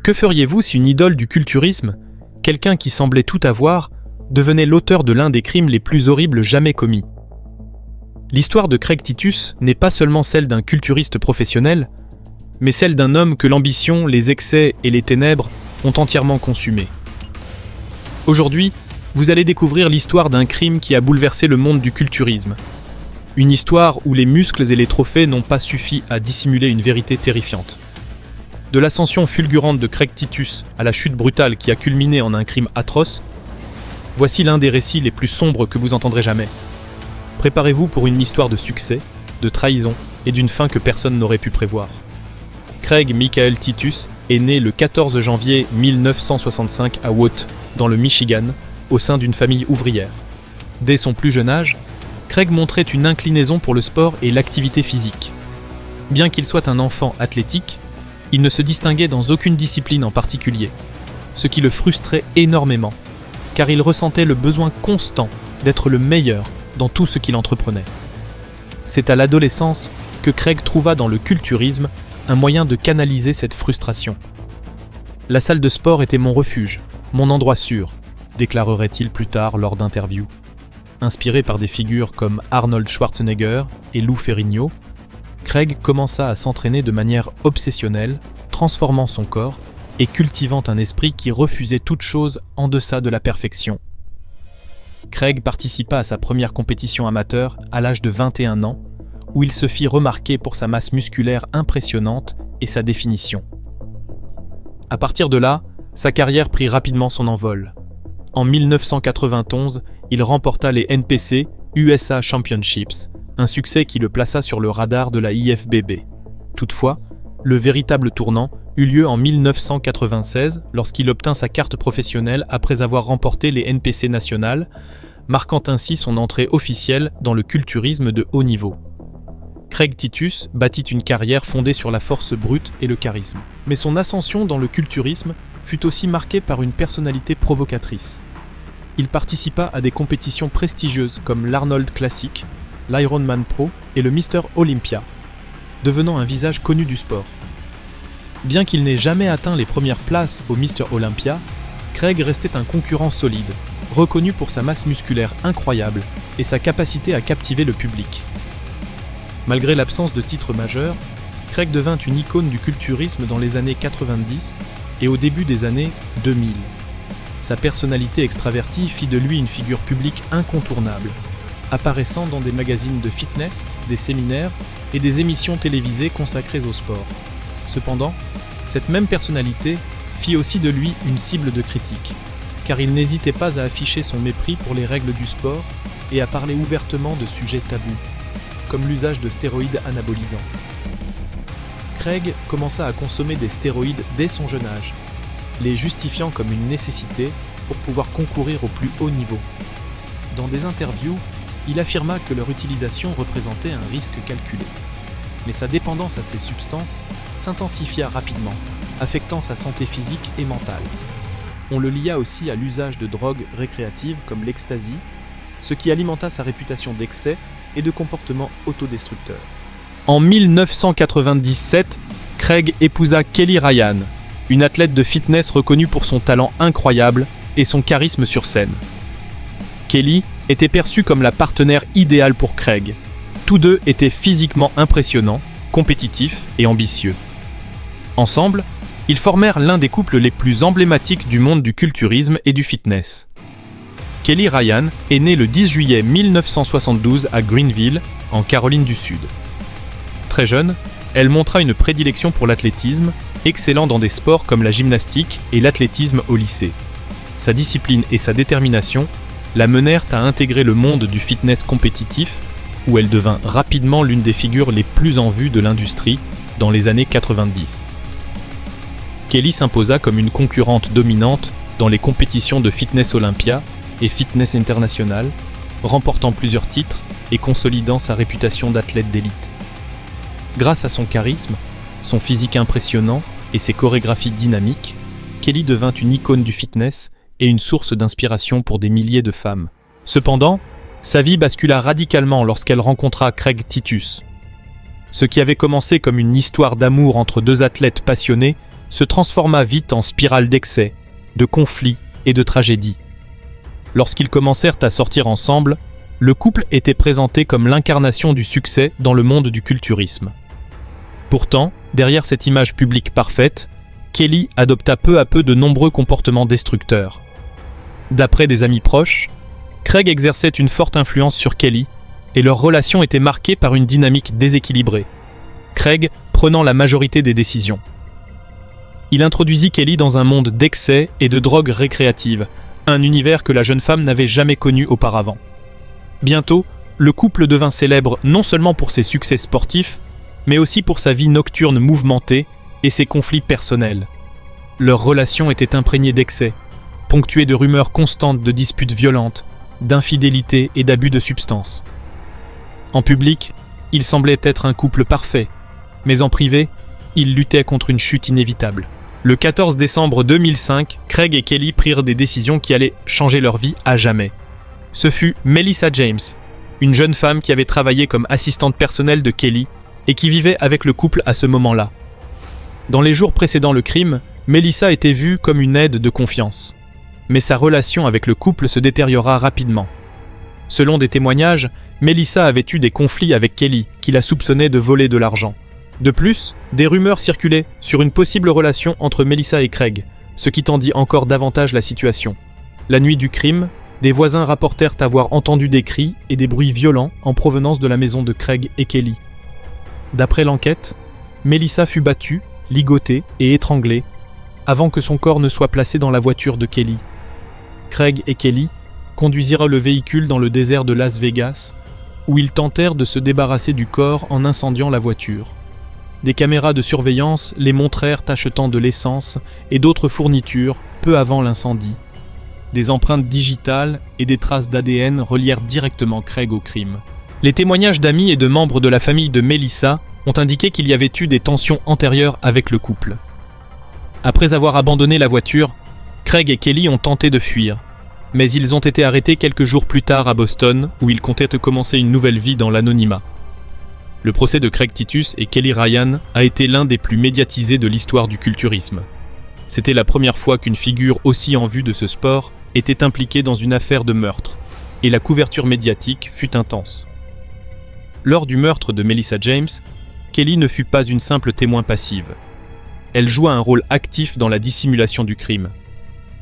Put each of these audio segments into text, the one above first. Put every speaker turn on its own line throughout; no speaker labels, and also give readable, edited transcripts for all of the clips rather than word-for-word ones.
Que feriez-vous si une idole du culturisme, quelqu'un qui semblait tout avoir, devenait l'auteur de l'un des crimes les plus horribles jamais commis? L'histoire de Craig Titus n'est pas seulement celle d'un culturiste professionnel, mais celle d'un homme que l'ambition, les excès et les ténèbres ont entièrement consumé. Aujourd'hui, vous allez découvrir l'histoire d'un crime qui a bouleversé le monde du culturisme. Une histoire où les muscles et les trophées n'ont pas suffi à dissimuler une vérité terrifiante. De l'ascension fulgurante de Craig Titus à la chute brutale qui a culminé en un crime atroce, voici l'un des récits les plus sombres que vous entendrez jamais. Préparez-vous pour une histoire de succès, de trahison et d'une fin que personne n'aurait pu prévoir. Craig Michael Titus est né le 14 janvier 1965 à Watt, dans le Michigan, au sein d'une famille ouvrière. Dès son plus jeune âge, Craig montrait une inclinaison pour le sport et l'activité physique. Bien qu'il soit un enfant athlétique, il ne se distinguait dans aucune discipline en particulier, ce qui le frustrait énormément, car il ressentait le besoin constant d'être le meilleur dans tout ce qu'il entreprenait. C'est à l'adolescence que Craig trouva dans le culturisme un moyen de canaliser cette frustration. « La salle de sport était mon refuge, mon endroit sûr », déclarerait-il plus tard lors d'interviews. Inspiré par des figures comme Arnold Schwarzenegger et Lou Ferrigno, Craig commença à s'entraîner de manière obsessionnelle, transformant son corps et cultivant un esprit qui refusait toute chose en deçà de la perfection. Craig participa à sa première compétition amateur à l'âge de 21 ans, où il se fit remarquer pour sa masse musculaire impressionnante et sa définition. À partir de là, sa carrière prit rapidement son envol. En 1991, il remporta les NPC USA Championships, un succès qui le plaça sur le radar de la IFBB. Toutefois, le véritable tournant eut lieu en 1996 lorsqu'il obtint sa carte professionnelle après avoir remporté les NPC nationales, marquant ainsi son entrée officielle dans le culturisme de haut niveau. Craig Titus bâtit une carrière fondée sur la force brute et le charisme. Mais son ascension dans le culturisme fut aussi marquée par une personnalité provocatrice. Il participa à des compétitions prestigieuses comme l'Arnold Classic, l'Ironman Pro et le Mr Olympia, devenant un visage connu du sport. Bien qu'il n'ait jamais atteint les premières places au Mr Olympia, Craig restait un concurrent solide, reconnu pour sa masse musculaire incroyable et sa capacité à captiver le public. Malgré l'absence de titres majeurs, Craig devint une icône du culturisme dans les années 90 et au début des années 2000. Sa personnalité extravertie fit de lui une figure publique incontournable, apparaissant dans des magazines de fitness, des séminaires et des émissions télévisées consacrées au sport. Cependant, cette même personnalité fit aussi de lui une cible de critique, car il n'hésitait pas à afficher son mépris pour les règles du sport et à parler ouvertement de sujets tabous, comme l'usage de stéroïdes anabolisants. Craig commença à consommer des stéroïdes dès son jeune âge, les justifiant comme une nécessité pour pouvoir concourir au plus haut niveau. Dans des interviews, il affirma que leur utilisation représentait un risque calculé. Mais sa dépendance à ces substances s'intensifia rapidement, affectant sa santé physique et mentale. On le lia aussi à l'usage de drogues récréatives comme l'ecstasy, ce qui alimenta sa réputation d'excès et de comportement autodestructeur. En 1997, Craig épousa Kelly Ryan, une athlète de fitness reconnue pour son talent incroyable et son charisme sur scène. Kelly était perçue comme la partenaire idéale pour Craig. Tous deux étaient physiquement impressionnants, compétitifs et ambitieux. Ensemble, ils formèrent l'un des couples les plus emblématiques du monde du culturisme et du fitness. Kelly Ryan est née le 10 juillet 1972 à Greenville, en Caroline du Sud. Très jeune, elle montra une prédilection pour l'athlétisme, excellant dans des sports comme la gymnastique et l'athlétisme au lycée. Sa discipline et sa détermination la menèrent à intégrer le monde du fitness compétitif, où elle devint rapidement l'une des figures les plus en vue de l'industrie dans les années 90. Kelly s'imposa comme une concurrente dominante dans les compétitions de Fitness Olympia et Fitness International, remportant plusieurs titres et consolidant sa réputation d'athlète d'élite. Grâce à son charisme, son physique impressionnant et ses chorégraphies dynamiques, Kelly devint une icône du fitness et une source d'inspiration pour des milliers de femmes. Cependant, sa vie bascula radicalement lorsqu'elle rencontra Craig Titus. Ce qui avait commencé comme une histoire d'amour entre deux athlètes passionnés se transforma vite en spirale d'excès, de conflits et de tragédies. Lorsqu'ils commencèrent à sortir ensemble, le couple était présenté comme l'incarnation du succès dans le monde du culturisme. Pourtant, derrière cette image publique parfaite, Kelly adopta peu à peu de nombreux comportements destructeurs. D'après des amis proches, Craig exerçait une forte influence sur Kelly et leur relation était marquée par une dynamique déséquilibrée, Craig prenant la majorité des décisions. Il introduisit Kelly dans un monde d'excès et de drogues récréatives, un univers que la jeune femme n'avait jamais connu auparavant. Bientôt, le couple devint célèbre non seulement pour ses succès sportifs, mais aussi pour sa vie nocturne mouvementée et ses conflits personnels. Leur relation était imprégnée d'excès, ponctuée de rumeurs constantes de disputes violentes, d'infidélité et d'abus de substances. En public, il semblait être un couple parfait, mais en privé, ils luttaient contre une chute inévitable. Le 14 décembre 2005, Craig et Kelly prirent des décisions qui allaient changer leur vie à jamais. Ce fut Melissa James, une jeune femme qui avait travaillé comme assistante personnelle de Kelly et qui vivait avec le couple à ce moment-là. Dans les jours précédant le crime, Melissa était vue comme une aide de confiance. Mais sa relation avec le couple se détériora rapidement. Selon des témoignages, Melissa avait eu des conflits avec Kelly, qui la soupçonnait de voler de l'argent. De plus, des rumeurs circulaient sur une possible relation entre Melissa et Craig, ce qui tendit encore davantage la situation. La nuit du crime, des voisins rapportèrent avoir entendu des cris et des bruits violents en provenance de la maison de Craig et Kelly. D'après l'enquête, Melissa fut battue, ligotée et étranglée, avant que son corps ne soit placé dans la voiture de Kelly. Craig et Kelly conduisirent le véhicule dans le désert de Las Vegas, où ils tentèrent de se débarrasser du corps en incendiant la voiture. Des caméras de surveillance les montrèrent achetant de l'essence et d'autres fournitures peu avant l'incendie. Des empreintes digitales et des traces d'ADN relièrent directement Craig au crime. Les témoignages d'amis et de membres de la famille de Melissa ont indiqué qu'il y avait eu des tensions antérieures avec le couple. Après avoir abandonné la voiture, Craig et Kelly ont tenté de fuir, mais ils ont été arrêtés quelques jours plus tard à Boston, où ils comptaient commencer une nouvelle vie dans l'anonymat. Le procès de Craig Titus et Kelly Ryan a été l'un des plus médiatisés de l'histoire du culturisme. C'était la première fois qu'une figure aussi en vue de ce sport était impliquée dans une affaire de meurtre, et la couverture médiatique fut intense. Lors du meurtre de Melissa James, Kelly ne fut pas une simple témoin passive. Elle joua un rôle actif dans la dissimulation du crime.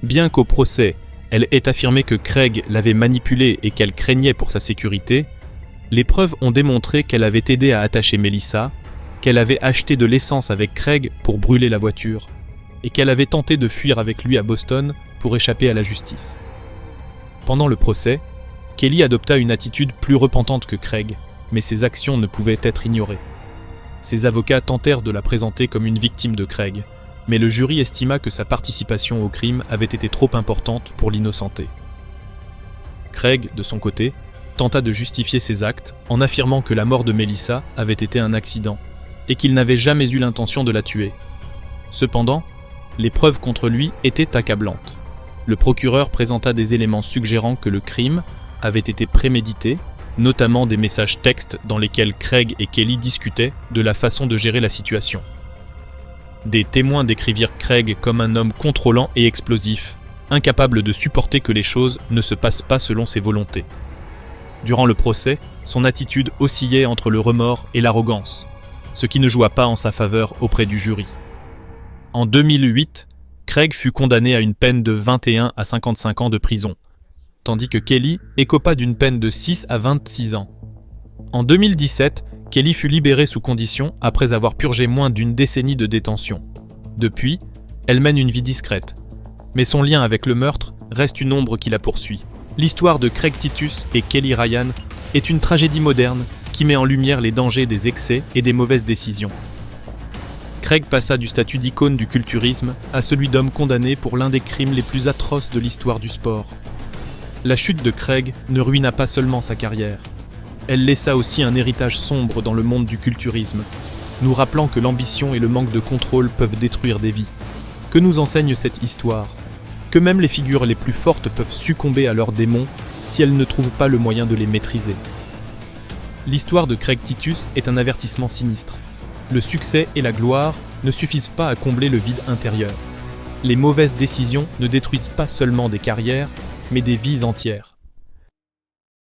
Bien qu'au procès, elle ait affirmé que Craig l'avait manipulée et qu'elle craignait pour sa sécurité, les preuves ont démontré qu'elle avait aidé à attacher Melissa, qu'elle avait acheté de l'essence avec Craig pour brûler la voiture, et qu'elle avait tenté de fuir avec lui à Boston pour échapper à la justice. Pendant le procès, Kelly adopta une attitude plus repentante que Craig, mais ses actions ne pouvaient être ignorées. Ses avocats tentèrent de la présenter comme une victime de Craig, mais le jury estima que sa participation au crime avait été trop importante pour l'innocenter. Craig, de son côté, tenta de justifier ses actes en affirmant que la mort de Melissa avait été un accident et qu'il n'avait jamais eu l'intention de la tuer. Cependant, les preuves contre lui étaient accablantes. Le procureur présenta des éléments suggérant que le crime avait été prémédité, notamment des messages textes dans lesquels Craig et Kelly discutaient de la façon de gérer la situation. Des témoins décrivirent Craig comme un homme contrôlant et explosif, incapable de supporter que les choses ne se passent pas selon ses volontés. Durant le procès, son attitude oscillait entre le remords et l'arrogance, ce qui ne joua pas en sa faveur auprès du jury. En 2008, Craig fut condamné à une peine de 21 à 55 ans de prison, tandis que Kelly écopa d'une peine de 6 à 26 ans. En 2017, Kelly fut libérée sous condition après avoir purgé moins d'une décennie de détention. Depuis, elle mène une vie discrète, mais son lien avec le meurtre reste une ombre qui la poursuit. L'histoire de Craig Titus et Kelly Ryan est une tragédie moderne qui met en lumière les dangers des excès et des mauvaises décisions. Craig passa du statut d'icône du culturisme à celui d'homme condamné pour l'un des crimes les plus atroces de l'histoire du sport. La chute de Craig ne ruina pas seulement sa carrière. Elle laissa aussi un héritage sombre dans le monde du culturisme, nous rappelant que l'ambition et le manque de contrôle peuvent détruire des vies. Que nous enseigne cette histoire ? Que même les figures les plus fortes peuvent succomber à leurs démons si elles ne trouvent pas le moyen de les maîtriser. L'histoire de Craig Titus est un avertissement sinistre. le succès et la gloire ne suffisent pas à combler le vide intérieur. Les mauvaises décisions ne détruisent pas seulement des carrières, mais des vies entières.